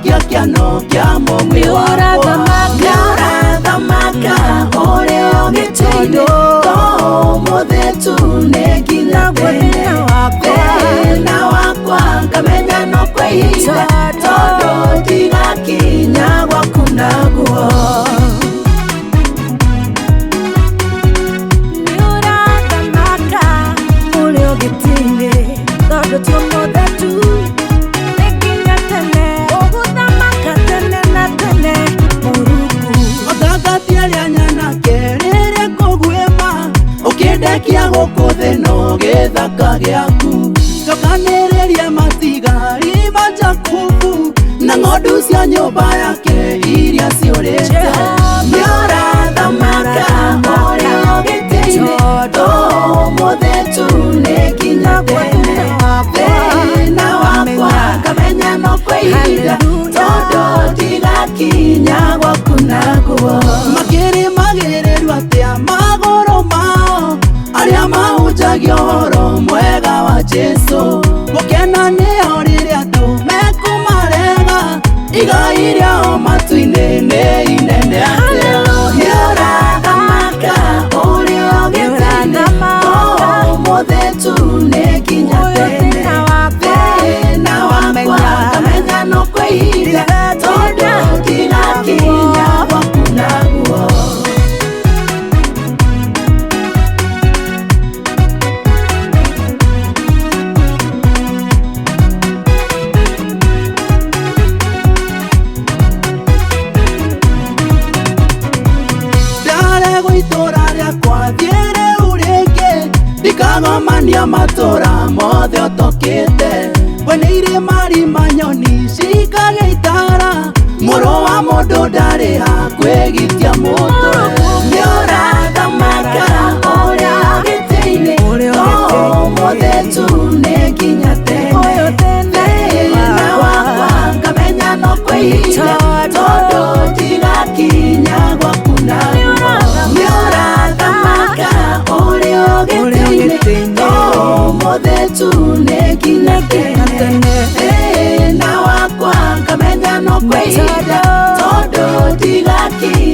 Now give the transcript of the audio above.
kia kiano kia mũmwe wakwa nĩũrathamaka ũrĩ ũgĩtĩinĩ to ũmũthĩ tu nĩ nginya thĩna wakwa ngamenya no kwa ihinda tondũ ndigakinya gwaku naguo. Kia gũkũ thĩ no gĩthaka gĩaku njokanĩrĩrie matigari ma Jakubu na ng'ondu cia nyũmba yake iria ciũrĩte nĩũrathamaka ũrĩ ũgĩtĩinĩ to ũmũthĩ tu nĩ nginya thĩna wakwa ngamenya no kwa ihinda tondũ ndigakinya gwaku naguo. Makĩrĩmagĩrĩru atĩa magũrũ mao arĩa mahunjagia ũhoro mwega wa Jesũ gũkena nĩo rĩrĩa andũ mekũmarega igai rĩao matu-inĩ nĩ inene atĩa nĩũrathamaka ũrĩ ũgĩtĩinĩ to ũmũthĩ tu nĩ nginya thĩna wakwa ngamenya no kwa ihinda tondũ ndigakinya gwaku naguo. Ndikagomania matũra mothe ũtokĩte we nĩ irĩma rima nyoni cikagĩa itara mũrũ wa mũndũ ndarĩ ha kwĩgitia mũtwe nĩũrathamaka ũrĩ ũgĩtĩinĩ to ũmũthĩ tu nĩ nginya thĩna wakwa ngamenya no kwa ihinda tondũ ndigakinya gwaku naguo nĩũrathamaka ũrĩ ũgĩtĩinĩ to ũmũthĩ tu nĩ nginya thĩna wakwa ngamenya no kwa ihinda tondũ ndigakinya